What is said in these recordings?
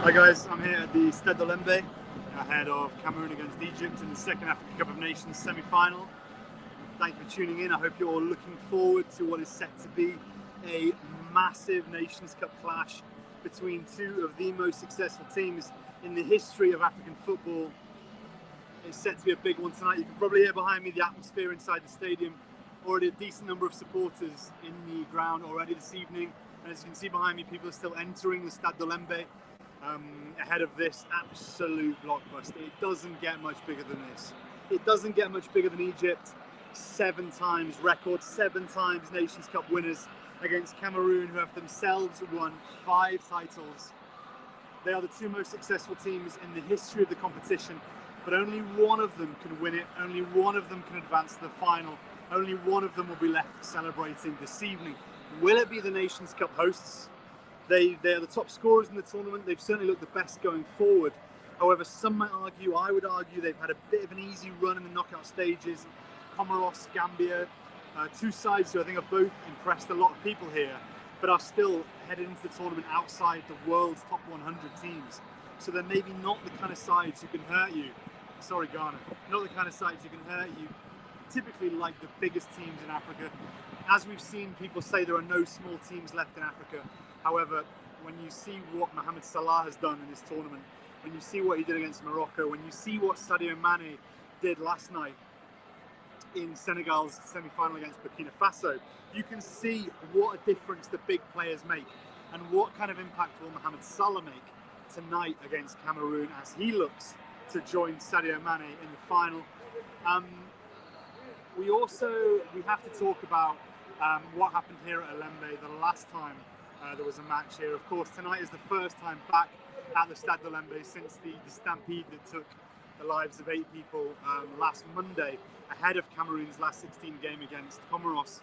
Hi guys, I'm here at the Stade Olembe ahead of Cameroon against Egypt in the second African Cup of Nations semi-final. Thank you for tuning in. I hope you're all looking forward to what is set to be a massive Nations Cup clash between two of the most successful teams in the history of African football. It's set to be a big one tonight. You can probably hear behind me the atmosphere inside the stadium. Already a decent number of supporters in the ground already this evening. And as you can see behind me, people are still entering the Stade Olembe ahead of this absolute blockbuster. It doesn't get much bigger than this. It doesn't get much bigger than Egypt. 7 times record, 7 times Nations Cup winners against Cameroon, who have themselves won 5 titles. They are the 2 most successful teams in the history of the competition, but only one of them can win it. Only one of them can advance to the final. Only one of them will be left celebrating this evening. Will it be the Nations Cup hosts? They are the top scorers in the tournament. They've certainly looked the best going forward. However, some might argue, I would argue, they've had a bit of an easy run in the knockout stages. Comoros, Gambia, 2 sides who I think have both impressed a lot of people here, but are still headed into the tournament outside the world's top 100 teams. So they're maybe not the kind of sides who can hurt you. Sorry, Ghana. Not the kind of sides who can hurt you. Typically like the biggest teams in Africa. As we've seen, people say there are no small teams left in Africa. However, when you see what Mohamed Salah has done in this tournament, when you see what he did against Morocco, when you see what Sadio Mane did last night in Senegal's semi-final against Burkina Faso, you can see what a difference the big players make and what kind of impact will Mohamed Salah make tonight against Cameroon as he looks to join Sadio Mane in the final. We have to talk about what happened here at Olembe the last time there was a match here. Of course, tonight is the first time back at the Stade Olembe since the stampede that took the lives of 8 people last Monday ahead of Cameroon's last 16 game against Comoros.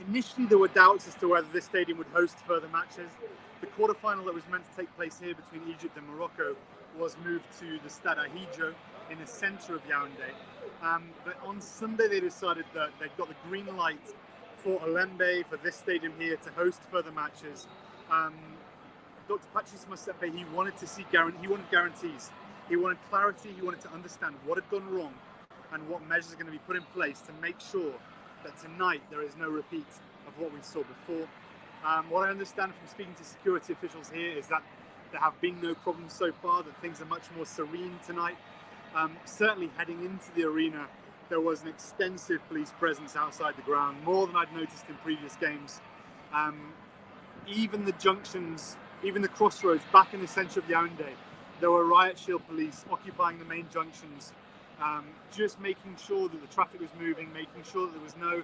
Initially, there were doubts as to whether this stadium would host further matches. The quarterfinal that was meant to take place here between Egypt and Morocco was moved to the Stade Ahidjo in the centre of Yaoundé. But on Sunday, they decided that they'd got the green light for Olembe, for this stadium here, to host further matches. Dr. Patrice Motsepe, he wanted guarantees. He wanted clarity. He wanted to understand what had gone wrong and what measures are going to be put in place to make sure that tonight there is no repeat of what we saw before. What I understand from speaking to security officials here is that there have been no problems so far, that things are much more serene tonight. Certainly heading into the arena, there was an extensive police presence outside the ground, more than I'd noticed in previous games. Even the junctions, even the crossroads back in the centre of Yaoundé, there were riot shield police occupying the main junctions, just making sure that the traffic was moving, making sure that there was no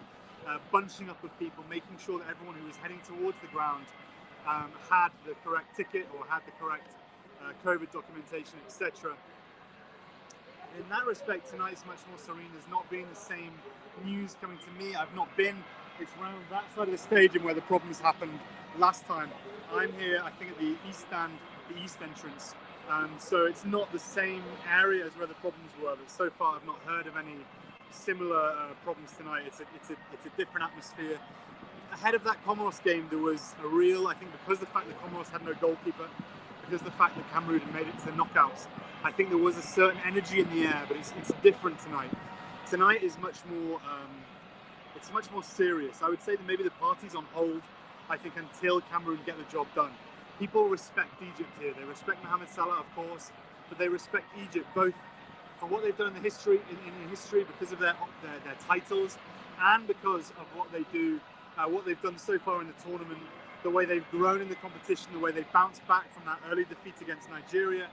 bunching up of people, making sure that everyone who was heading towards the ground had the correct ticket or had the correct COVID documentation, etc. In that respect, tonight is much more serene. There's not been the same news coming to me. I've not been. It's around that side of the stadium where the problems happened last time. I'm here, I think, at the east stand, the east entrance. So it's not the same area as where the problems were, but so far I've not heard of any similar problems tonight. It's a different atmosphere. Ahead of that Comoros game, there was a real, I think, because the fact that Comoros had no goalkeeper, because the fact that Cameroon had made it to the knockouts, I think there was a certain energy in the air, but it's different tonight. Tonight is much more, it's much more serious. I would say that maybe the party's on hold, I think, until Cameroon get the job done. People respect Egypt here. They respect Mohamed Salah, of course, but they respect Egypt both for what they've done in history, because of their titles, and because of what they do, what they've done so far in the tournament, the way they've grown in the competition, the way they've bounced back from that early defeat against Nigeria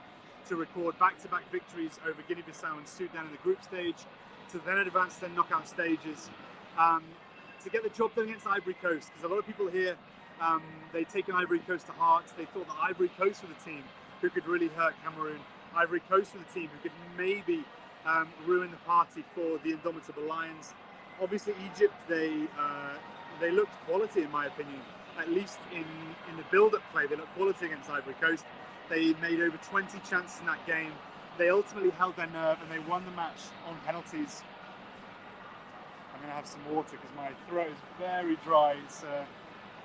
to record back-to-back victories over Guinea-Bissau and Sudan in the group stage, to then advance to their knockout stages, to get the job done against Ivory Coast. Because a lot of people here, they take an Ivory Coast to heart. They thought that Ivory Coast were the team who could really hurt Cameroon. Ivory Coast were the team who could maybe ruin the party for the indomitable Lions. Obviously, Egypt, they looked quality, in my opinion. At least in the build-up play, they looked quality against Ivory Coast. They made over 20 chances in that game. They ultimately held their nerve and they won the match on penalties. I'm going to have some water because my throat is very dry. It's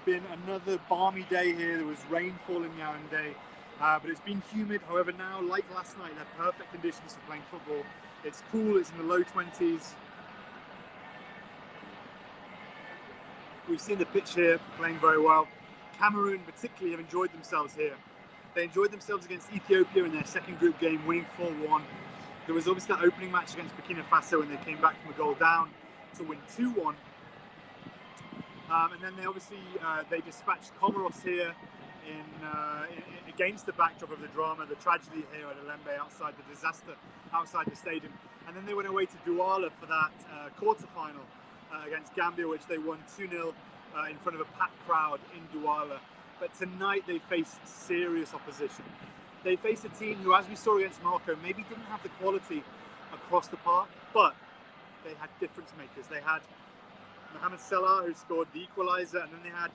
been another balmy day here. There was rainfall in Yaoundé. but it's been humid. However, now, like last night, they're perfect conditions for playing football. It's cool, it's in the low 20s. We've seen the pitch here playing very well. Cameroon particularly have enjoyed themselves here. They enjoyed themselves against Ethiopia in their second group game, winning 4-1. There was obviously that opening match against Burkina Faso when they came back from a goal down to win 2-1. And then they obviously they dispatched Comoros here against the backdrop of the drama, the tragedy here at Olembe, outside the disaster outside the stadium. And then they went away to Douala for that quarter-final against Gambia, which they won 2-0 in front of a packed crowd in Douala. But tonight they face serious opposition. They face a team who, as we saw against Morocco, maybe didn't have the quality across the park, but they had difference makers. They had Mohamed Salah, who scored the equaliser, and then they had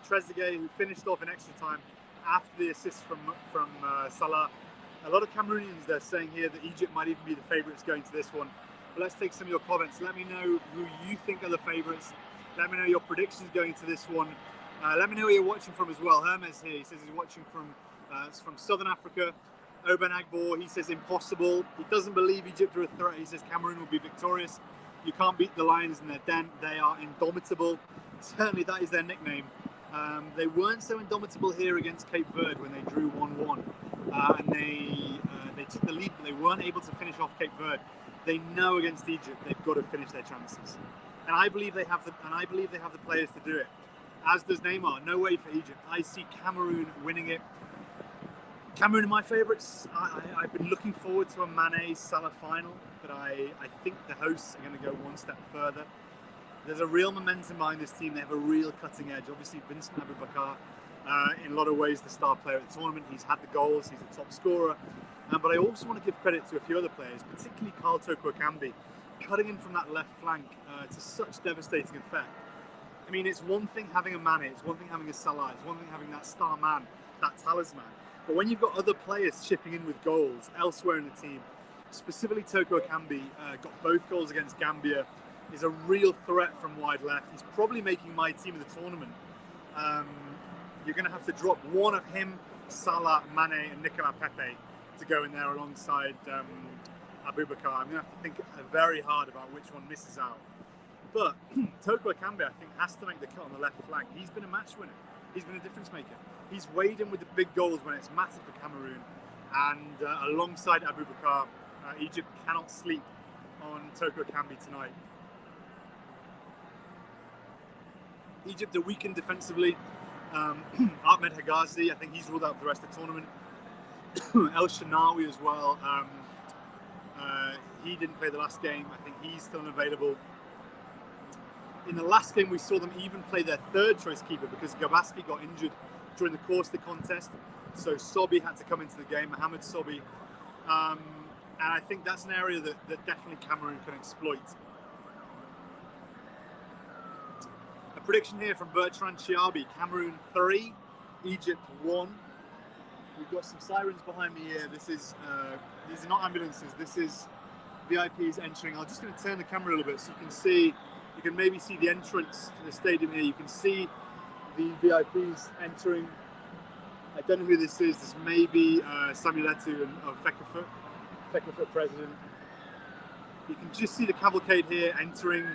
Trezeguet, who finished off in extra time after the assist from Salah. A lot of Cameroonians, they're saying here that Egypt might even be the favourites going to this one. But let's take some of your comments. Let me know who you think are the favourites. Let me know your predictions going to this one. Let me know where you're watching from as well. Hermes here, he says he's watching from Southern Africa. Oban Agbor, he says impossible. He doesn't believe Egypt are a threat. He says Cameroon will be victorious. You can't beat the Lions in their den. They are indomitable. Certainly that is their nickname. They weren't so indomitable here against Cape Verde when they drew 1-1. And they took the lead, but they weren't able to finish off Cape Verde. They know against Egypt they've got to finish their chances. And I believe they have the players to do it. As does Neymar. No way for Egypt. I see Cameroon winning it. Cameroon are my favourites. I've been looking forward to a Mane-Salah final, but I think the hosts are going to go one step further. There's a real momentum behind this team. They have a real cutting edge. Obviously, Vincent Aboubakar, in a lot of ways, the star player at the tournament. He's had the goals. He's the top scorer. But I also want to give credit to a few other players, particularly Karl Toko Ekambi, cutting in from that left flank to such devastating effect. I mean, it's one thing having a Mane, it's one thing having a Salah, it's one thing having that star man, that talisman. But when you've got other players chipping in with goals elsewhere in the team, specifically Toko Ekambi got both goals against Gambia, is a real threat from wide left. He's probably making my team of the tournament. You're going to have to drop one of him, Salah, Mane, and Nicolas Pepe to go in there alongside Aboubakar. I'm going to have to think very hard about which one misses out. But Toko Ekambi, I think, has to make the cut on the left flank. He's been a match winner. He's been a difference maker. He's weighed in with the big goals when it's mattered for Cameroon. And alongside Aboubakar, Egypt cannot sleep on Toko Ekambi tonight. Egypt are weakened defensively. Ahmed Hegazi, I think he's ruled out for the rest of the tournament. El Shanawi as well. He didn't play the last game. I think he's still unavailable. In the last game, we saw them even play their third choice keeper because Gabaski got injured during the course of the contest. So Sobi had to come into the game, Mohamed Sobi. And I think that's an area that definitely Cameroon can exploit. A prediction here from Bertrand Chiabi, Cameroon 3, Egypt 1. We've got some sirens behind me here. These are not ambulances, this is VIPs entering. I'm just going to turn the camera a little bit so you can maybe see the entrance to the stadium here. You can see the VIPs entering. I don't know who this is. This may be Samuel Eto'o of Fecafoot president. You can just see the cavalcade here entering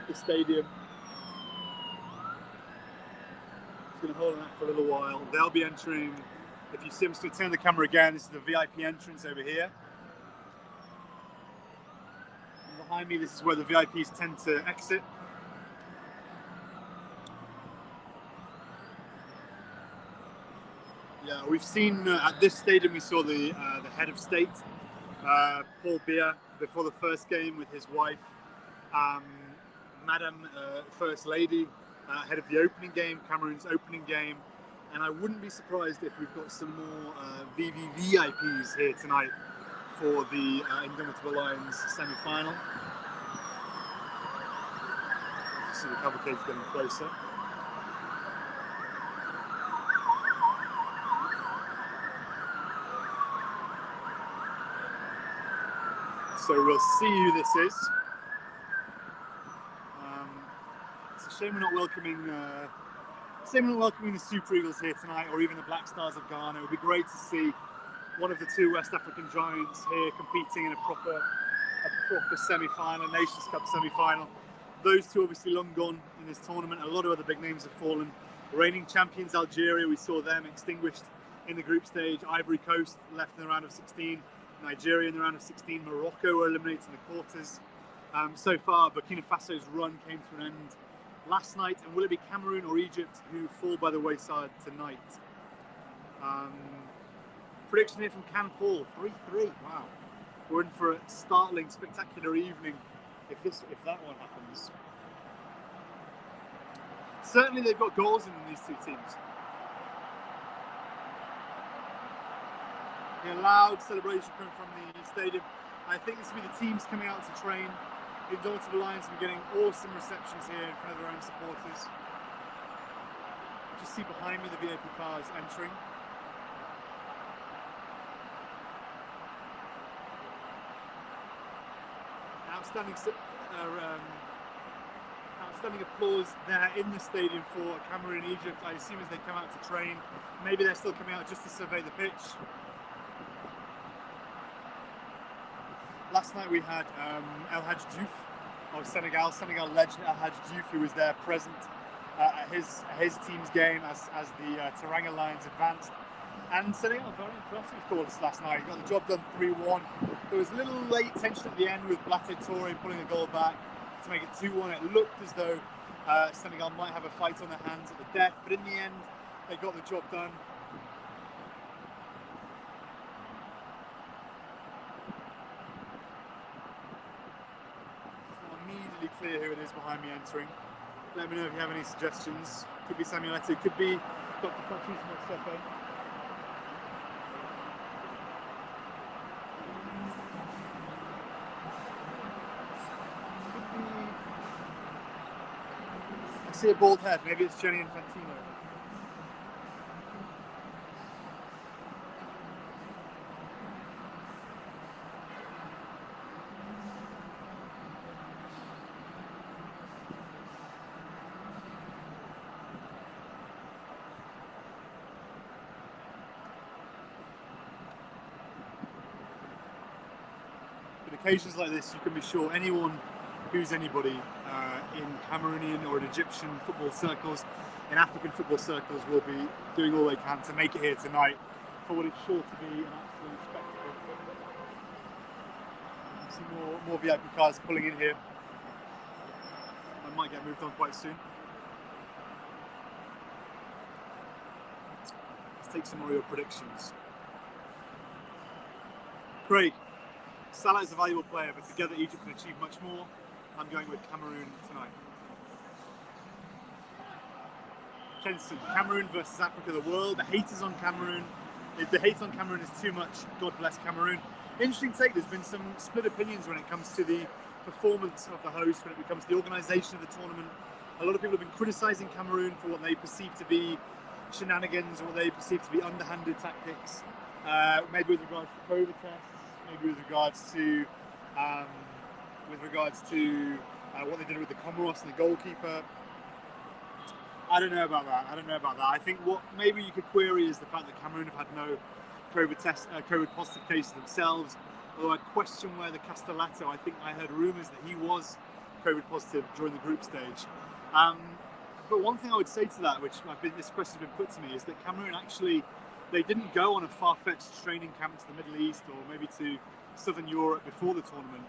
the stadium. Just going to hold on that for a little while. They'll be entering. If you see, I'm just going to turn the camera again. This is the VIP entrance over here. And behind me, this is where the VIPs tend to exit. Yeah, we've seen at this stadium, we saw the head of state, Paul Biya, before the first game with his wife, Madam First Lady, ahead of the opening game, Cameroon's opening game. And I wouldn't be surprised if we've got some more VVVIPs here tonight for the Indomitable Lions semi-final. See the cavalcade's getting closer. So we'll see who this is. It's a shame we're not welcoming Same with welcoming the Super Eagles here tonight, or even the Black Stars of Ghana. It would be great to see one of the two West African giants here competing in a proper semi-final, Nations Cup semi-final. Those two obviously long gone in this tournament. A lot of other big names have fallen. Reigning champions Algeria, we saw them extinguished in the group stage. Ivory Coast left in the round of 16. Nigeria in the round of 16. Morocco were eliminated in the quarters. So far, Burkina Faso's run came to an end last night, and will it be Cameroon or Egypt who fall by the wayside tonight? Prediction here from Can Paul, 3-3. Wow, we're in for a startling, spectacular evening if that one happens. Certainly, they've got goals in these two teams. A loud celebration coming from the stadium. I think this will be the teams coming out to train. The Indomitable Lions will be getting awesome receptions here in front of their own supporters. Just see behind me the VIP cars entering. Outstanding applause there in the stadium for Cameroon and Egypt. I assume as they come out to train. Maybe they're still coming out just to survey the pitch. Last night we had El Hadj Diouf of Senegal legend El Hadj Diouf, who was there present at his team's game as the Teranga Lions advanced. And Senegal, very impressive, of course, last night. Got the job done 3-1. There was a little late tension at the end with Blatte Touré pulling a goal back to make it 2-1. It looked as though Senegal might have a fight on their hands at the death, but in the end, they got the job done. Immediately clear who it is behind me entering. Let me know if you have any suggestions. Could be Samuel Eto'o, could be Dr. Patrice Motsepe. I see a bald head, maybe it's Gianni Infantino. Occasions like this, you can be sure anyone who's anybody in Cameroonian or in Egyptian football circles, in African football circles, will be doing all they can to make it here tonight for what is sure to be an absolute spectacle. See more VIP cars pulling in here. I might get moved on quite soon. Let's take some more of your predictions. Craig. Salah is a valuable player, but together Egypt can achieve much more. I'm going with Cameroon tonight. Kenson, Cameroon versus Africa, the world. The haters on Cameroon. If the hate on Cameroon is too much, God bless Cameroon. Interesting take. There's been some split opinions when it comes to the performance of the host, when it comes to the organisation of the tournament. A lot of people have been criticising Cameroon for what they perceive to be shenanigans, or what they perceive to be underhanded tactics, maybe with regards to COVID tests. Maybe with regards to what they did with the Comoros and the goalkeeper. I don't know about that. I think what maybe you could query is the fact that Cameroon have had no COVID positive cases themselves. Although I question whether Castellato, I think I heard rumours that he was COVID positive during the group stage. But one thing I would say to that, which this question has been put to me, is that Cameroon actually, they didn't go on a far-fetched training camp to the Middle East or maybe to Southern Europe before the tournament.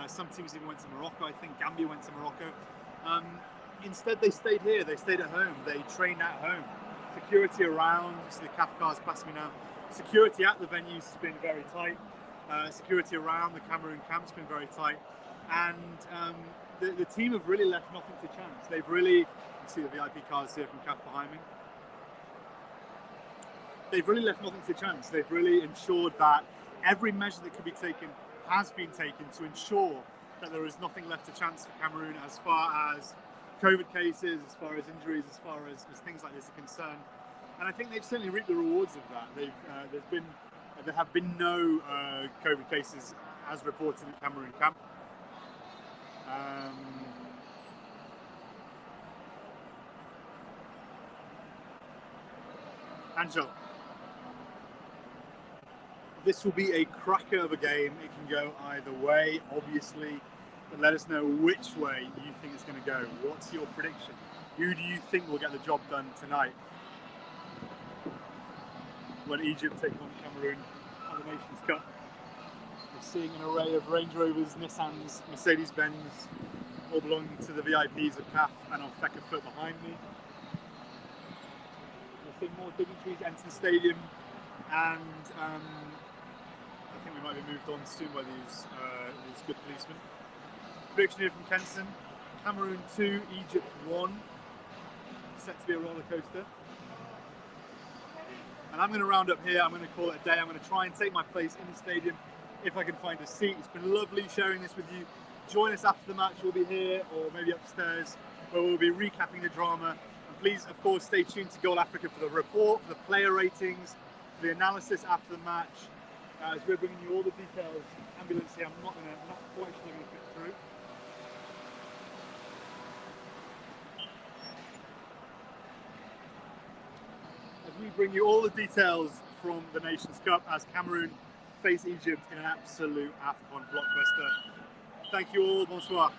Some teams even went to Morocco. I think Gambia went to Morocco. Instead, they stayed here. They stayed at home. They trained at home. Security around, you see the CAF cars pass me now. Security at the venues has been very tight. Security around the Cameroon camps has been very tight. And the team have really left nothing to chance. They've really, you see the VIP cars here from CAF behind me. They've really left nothing to chance. They've really ensured that every measure that could be taken has been taken to ensure that there is nothing left to chance for Cameroon as far as COVID cases, as far as injuries, as far as things like this are concerned. And I think they've certainly reaped the rewards of that. There have been no COVID cases as reported in Cameroon camp. Angel. This will be a cracker of a game. It can go either way, obviously, but let us know which way you think it's going to go. What's your prediction? Who do you think will get the job done tonight when Egypt take on Cameroon at the Nations Cup? We're seeing an array of Range Rovers, Nissans, Mercedes-Benz, all belonging to the VIPs of CAF and on Fekka Foot behind me. We're seeing more dignitaries enter the stadium, and I think we might be moved on soon by these good policemen. Prediction here from Kenson: Cameroon 2, Egypt 1. Set to be a roller coaster. And I'm going to round up here. I'm going to call it a day. I'm going to try and take my place in the stadium if I can find a seat. It's been lovely sharing this with you. Join us after the match. We'll be here or maybe upstairs where we'll be recapping the drama. And please, of course, stay tuned to Goal Africa for the report, for the player ratings, for the analysis after the match. As we're bringing you all the details. Ambulance here, I'm not quite sure going to fit through. As we bring you all the details from the Nations Cup as Cameroon face Egypt in an absolute Afcon blockbuster. Thank you all, bonsoir.